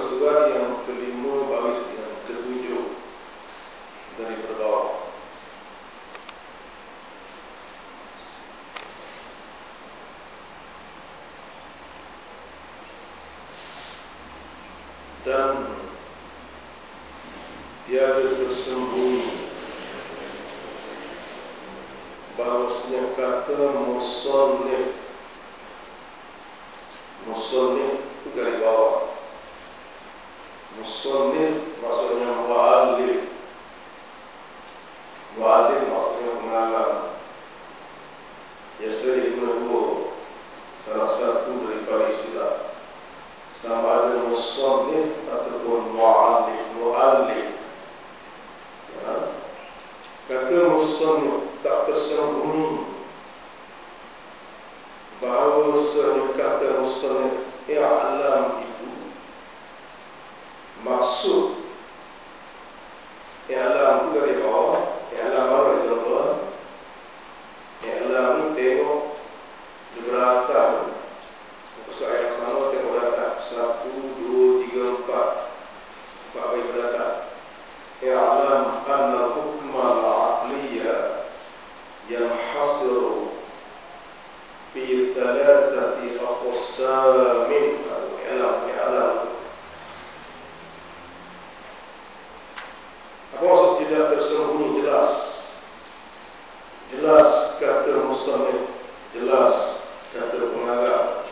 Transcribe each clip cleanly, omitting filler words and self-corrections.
surat yang kelima baris yang ketujuh dari bawah. Dan tiada tersembunyi bahwasanya kata musannif itu garis bawah. Musannif maksudnya muallif maksudnya pengarang. Biasa digunakan salah satu daripada istilah, sama ada musannif ataupun muallif. Ya. Kata musannif tak tersembunyi bahawasanya kata musannif i'lam itu maksud i'lam itu dari bawah. I'lam mana tuan-tuan? I'lam ni tengok di beratang muka yang sama, tengok beratang 1, 2, 3, 4 bagi beratang. I'lam anna hukma al-aqliyah yanhasiru fi thalathati aqsamin. I'lam apa maksud tidak tersembunyi? Jelas kata musannif, jelas kata pengarang.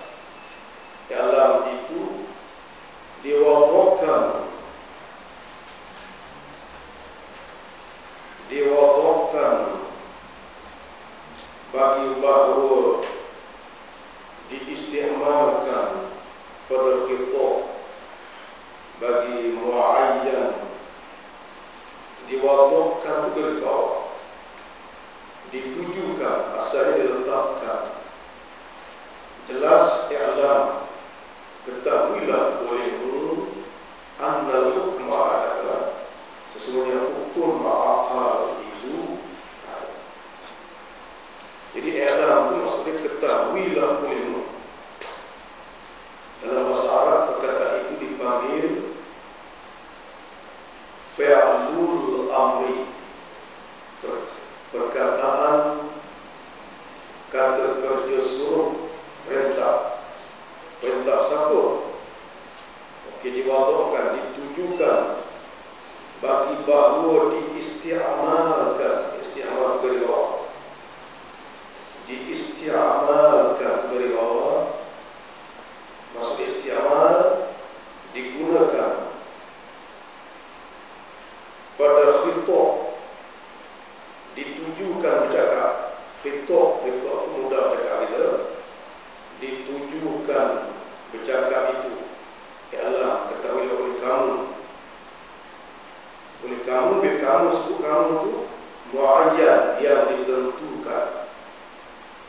I'lam itu diwadahkan bagi bahawa diistimalkan pada khitab bagi muayyan. Diwadahkan itu garis bawah, ditujukan, asalnya diletakkan. Jelas i'lam, ketahuilah olehmu annal hukma adalah sesungguhnya hukum aqal itu. Jadi i'lam itu maksudnya ketahuilah olehmu. Dalam bahasa Arab perkataan itu dipanggil fi'lul amri, perkataan kata kerja suruh, perintah siapa? Okey, diwadahkan, ditujukan bagi bahawa diistiamalkan. Istiamal itu dari bawah. Diistiamalkan dari bawah. Maksud istiamal digunakan pada khitab, ditujukan bercakap. Khitab itu mudah bercakap kita. Ditujukan bercakap itu ialah ketahuilah oleh kamu. Oleh kamu, bila kamu sebut kamu itu muayyan, yang ditentukan.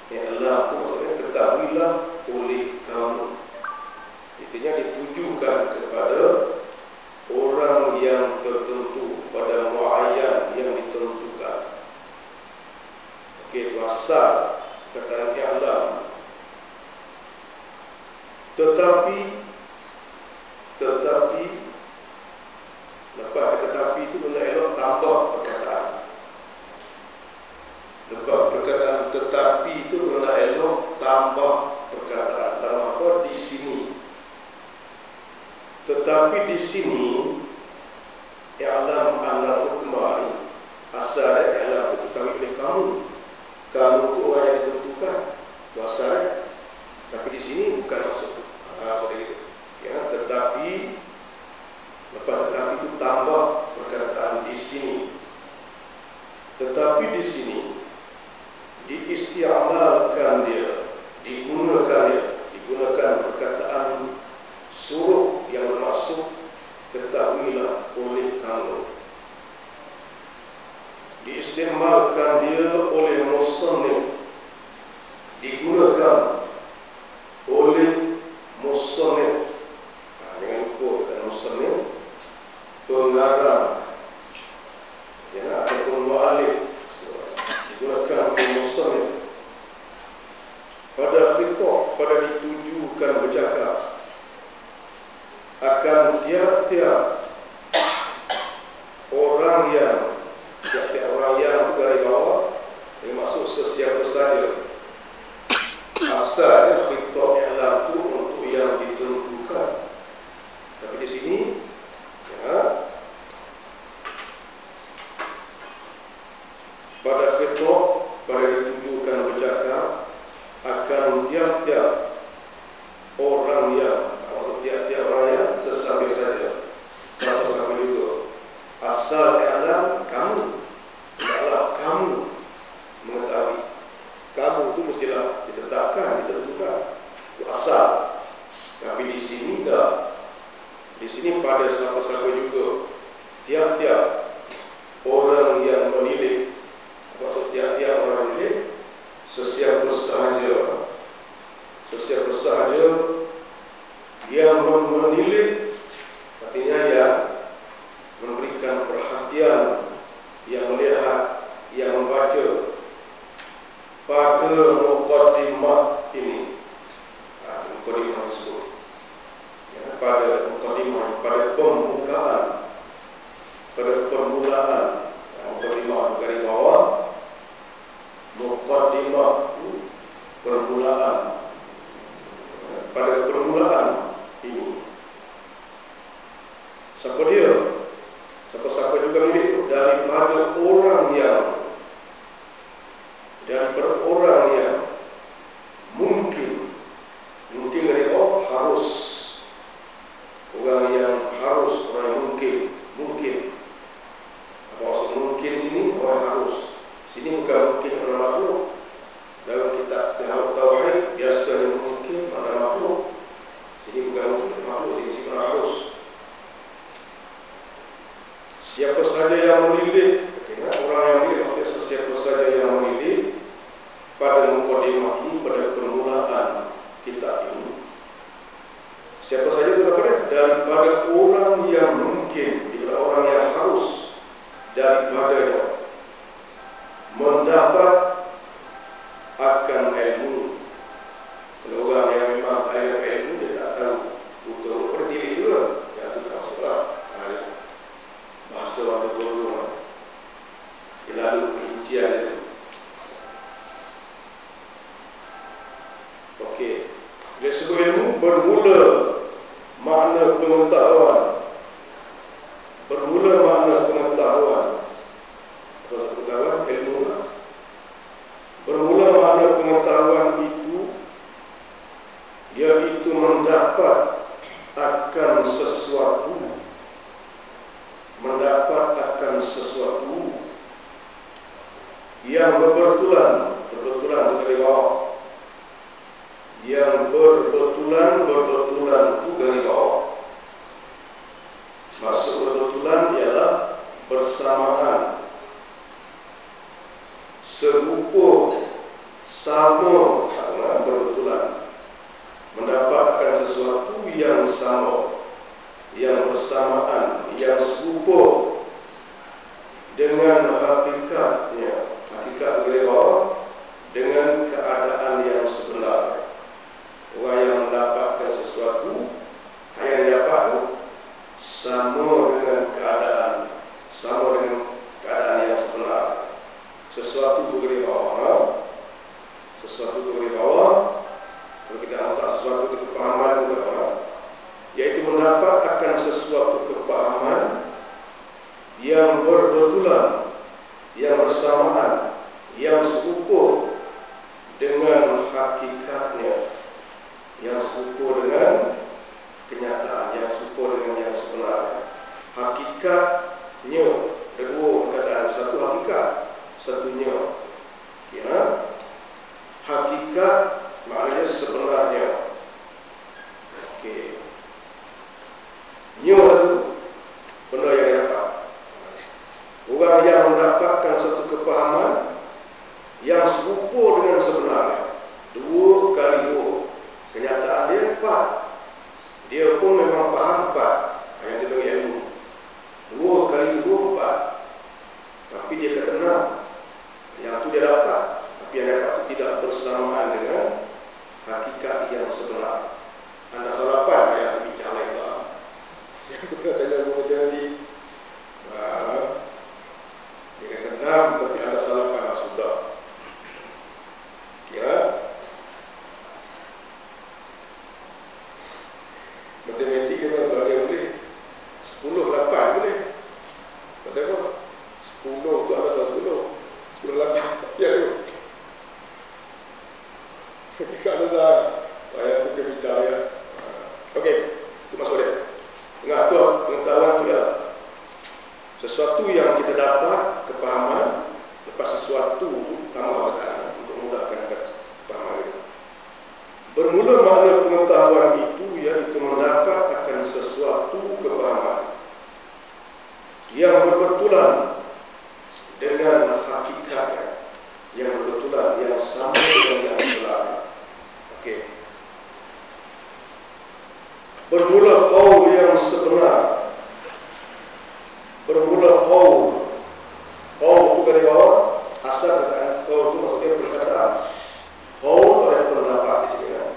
Ialah itu maksudnya ketahuilah oleh kamu. Intinya ditujukan kepada orang yang tertentu, pada muayyan yang ditentukan. Okey, itu asal kata i'lam. Tetapi lepas tetapi itu kena elok tambah perkataan. Lepas perkataan tetapi itu kena elok tambah perkataan. Tambah apa? Di sini. Tetapi di sini i'lam anna hukma, asal i'lam itu ketahui oleh kamu. Kamu itu orang yang ditentukan. Itu asalnya. Tapi di sini bukan maksud gitu. Ya, tetapi lepas tetapi itu tambah perkataan di sini. Tetapi di sini diistiamalkan dia, digunakan perkataan suruh yang bermaksud ketahuilah oleh kamu. Diistiamalkan dia oleh musannif, digunakan oleh musannif. Jangan lupa kata musannif, pengarang, ya, ataupun muallif. Digunakan oleh musannif pada khitab, pada ditujukan bercakap, akan dia termasuk sesiapa saja. Asalnya khitab i'lam itu untuk yang ditentukan. Tapi di sini ya, pada khitab pada ditujukan bercakap akan tiap-tiap orang yang, atau tiap-tiap orang yang sesampai saja, sama-sama juga. Asal i'lam kamu, tidaklah kamu mengetahui. Kamu itu mestilah ditetapkan, ditentukan. Itu asal. Tapi di sini enggak. Di sini pada siapa-siapa juga. Tiap-tiap orang yang menilai, atau tiap-tiap orang menilai, sesiapa sahaja yang menilai, artinya yang memberikan perhatian, yang melihat, yang membaca pada muqaddimah ini, muqaddimah tersebut, ya, pada muqaddimah, pada pembukaan, pada permulaan, muqaddimah dari bawah, muqaddimah permulaan, pada permulaan ini. Siapa dia? Siapa-siapa juga milik itu daripada orang yang mungkin dari bawah harus, orang yang harus, orang yang mungkin. Apa maksud mungkin sini? Orang yang harus. Sini bukan mungkin orang makhluk. Dalam kitab Tauhid biasanya mungkin mana makhluk. Sini bukan mungkin makhluk, sini orang harus. Siapa saja yang menilai, orang yang menilai maksudnya sesiapa saja yang menilai pada muqaddimah ini, pada permulaan kitab ini. Siapa saja itu daripada orang yang mungkin, daripada orang yang harus, daripadanya mendapat akan ilmu. Kalau orang yang memang tak ada ilmu, dia tak tahu. Untuk berdiri juga, yang itu tak masuklah. Bahasa orang betul-betul. Lalu perincian itu. Okey. Dari segi ilmu bermula makna pengetahuan. Bermula makna pengetahuan. Apa pengetahuan? Ilmu lah. Bermula makna pengetahuan itu, iaitu mendapat akan sesuatu. Mendapat akan sesuatu yang berbetulan dari bawah. Yang berbetulan itu dari bawah. Maksud berbetulan ialah bersamaan, serupa, sama, berbetulan. Mendapat akan sesuatu yang sama, yang bersamaan, yang serupa dengan hakikatnya. Hakikat dari bawah dengan keadaan yang sebenar. Orang yang mendapatkan sesuatu, yang didapat itu sama dengan keadaan yang sebenar. Sesuatu itu dari bawah. Sesuatu itu dari bawah. Kalau kita letak sesuatu itu kepahaman juga orang, yaitu mendapat akan sesuatu kepahaman yang berbetulan, yang bersamaan, yang serupa dengan hakikatnya, yang serupa dengan kenyataan, yang serupa dengan yang sebenarnya. Hakikatnya, ada dua perkataan, satu hakikat, satunya kira hakikat maknanya sebenarnya. Okey. Nyo itu benda yang didapat. Orang yang mendapatkan satu kepahaman yang serupa dengan sebenarnya. 2 kali 2. Kenyataan dia 4. Dia pun memang faham 4. Yang dia bagi ilmu. 2 kali 2, 4. Tapi dia kata 6. Yang tu dia dapat. Tapi yang dapat itu tidak bersamaan dengan hakikat yang sebenar. Anda salah 8 ayat lebih calai lah. Yang tu kena tanya berhati nanti. Dia kata 6 tapi anda salah 8 sudah. Dekat nazar. Ayat tu kita bicara ya. Okey, itu masuk dia. Mengatur pengetahuan itu ialah sesuatu yang kita dapat kepahaman, lepas sesuatu itu tambah perkataan untuk memudahkan kepahaman kita. Bermula makna pengetahuan itu iaitu mendapat akan sesuatu kepahaman yang berbetulan dengan hakikatnya, yang berbetulan, yang sama dengan yang sebenarnya. Okey. Bermula qaul yang sebenar. Bermula qaul. Qaul itu dari bawah, asal kataan qaul itu maksudnya perkataan. Qaul ada pendapat di sini kan.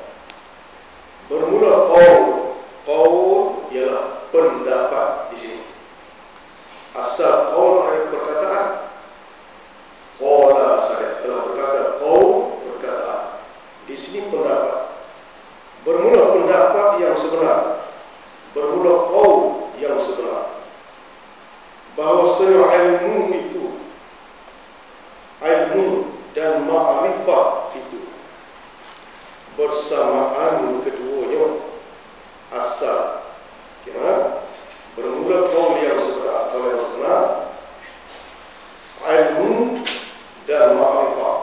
Bermula qaul. Qaul ialah pendapat di sini. Asal qaul adalah perkataan. Qala saya telah berkata, qaul perkataan. Di sini pendapat. Bermula pendapat yang sebenar. Bermula qaul yang sebenar. Bahawasanya ilmu itu, ilmu dan ma'rifah itu bersamaan keduanya asal. Kira bermula qaul yang sebenar. Kalau yang sebenar, ilmu dan ma'rifah.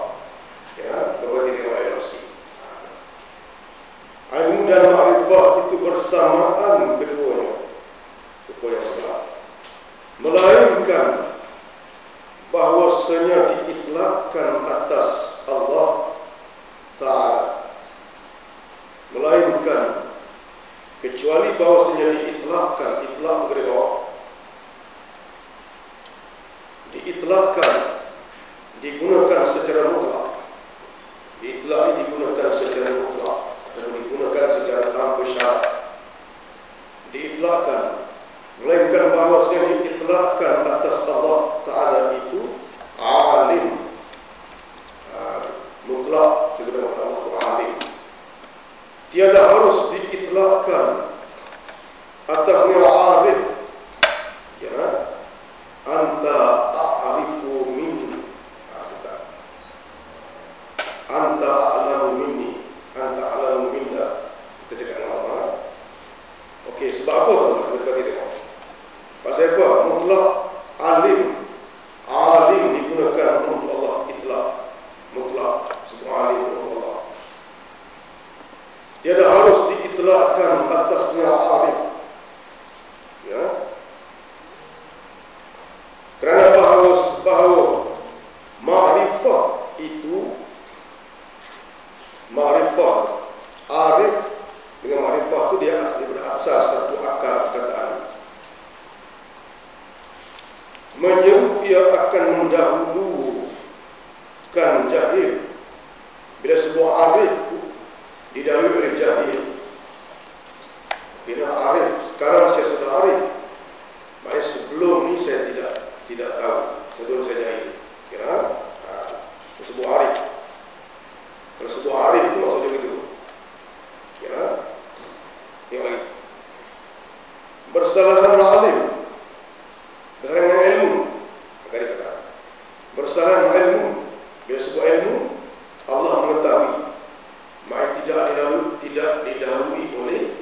Ya, berbagi dengan ayat sikit. Ilmu dan ma'rifah itu bersamaan keduanya. Itu qaul yang sebenar. Melainkan bahwasanya diitlaqkan atas Allah Ta'ala. Melainkan kecuali bahwasanya diitlaqkan, itlaq dari bawah. Diitlaqkan, digunakan secara mutlak. Itlaq ini digunakan secara mutlak atau digunakan secara tanpa syarat. Diitlaqkan, melainkan bahwasanya diitlaqkan atas Allah Ta'ala itu alim. Mutlak digunakan Allah itu alim. Tiada harus diitlaqkan atasnya arif. Ya, anta ta'arifu minni. Anta a'lamu minni, anta a'lamu minna. Kita tidak Allah. Okey, sebab apa tuan-tuan? Kita bagi tengok. Pasal apa? Mutlak, alim. Alim digunakan untuk Allah. Itlaq, mutlak, semua alim untuk Allah. Tiada harus diitlaqkan atasnya arif. Ya. Kerana bahawa ma'rifah itu, ma'rifah, arif dengan ma'rifah itu dia asli berasal satu akar perkataan. Menyeru ia akan mendahulukan jahil. Bila sebuah arif itu didahului oleh jahil. Bila arif, sekarang saya sudah arif. Maknanya sebelum ni saya tidak tahu. Sebelum saya jahil. Kira sebuah arif. Kalau sebuah arif itu maksudnya begitu. Kira tengok lagi. Bersalahan alim dengan ilmu. Akan dikata bersalahan ilmu. Bila sebuah ilmu Allah mengetahui, maka tidak didahului oleh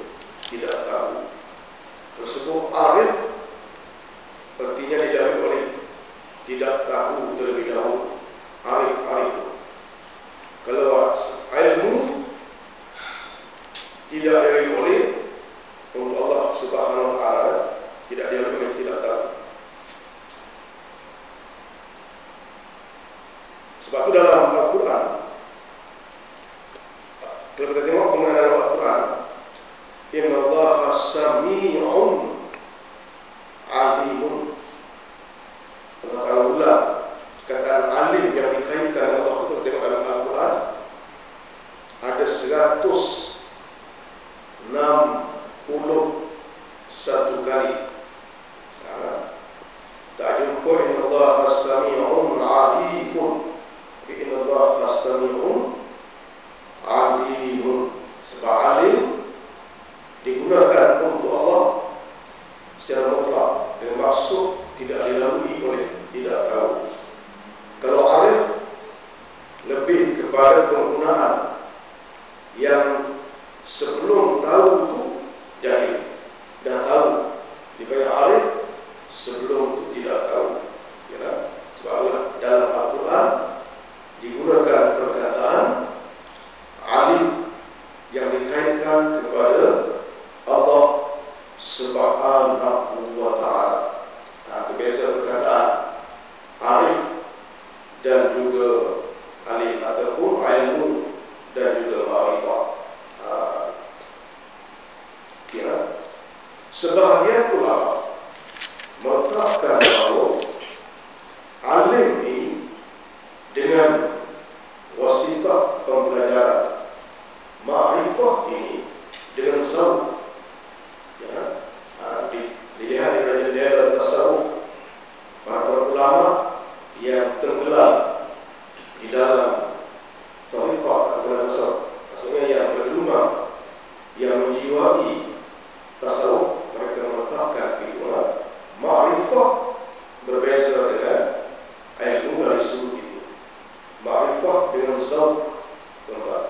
tidak tahu. Tersebut arif artinya didahului oleh tidak tahu terlebih dahulu. Arif. Kalau ilmu tidak didahului oleh untuk Allah Subhanahu wa Ta'ala, tidak didahului oleh tidak tahu. Sebab itu dalam Al-Quran, kalau kita tengok pengenalan Al-Quran, Inna Allah sami'un alimun. Allah Ta'ala ulang kataan alim yang dikaitkan dengan Allah. Kita tengok dalam Al-Quran ada 161 kali. Tak jumpa Inna Allah sami'un alifun. Inna Allah sami'un alimun. Sebab alim digunakan untuk Allah secara mutlak dengan maksud tidak dilalui oleh tidak tahu. Kalau arif lebih kepada penggunaan yang sebelum tahu itu jahil, dah tahu. Dipanggil arif sebelum itu tidak tahu. Ya, sebablah dalam Al-Quran digunakan perkataan alim yang dikaitkan kepada Allah Subhanahu wa ta'ala. Itu biasa perkataan arif dan juga alim ataupun ilmu dan juga ma'rifah. Kira sebahagian ulama meletakkan bahawa alim ini dengan wasitah pembelajaran, ma'rifah ini dengan zawq. Ya, dilihat dari dalam tasawuf, para ulama yang tenggelam di dalam tariqah atau dalam tasawuf, maksudnya yang bergelumang, yang menjiwai tasawuf, mereka meletakkan itulah ma'rifah berbeza dengan ilmu dari sudut itu. Ma'rifah dengan zawq, tuan-tuan.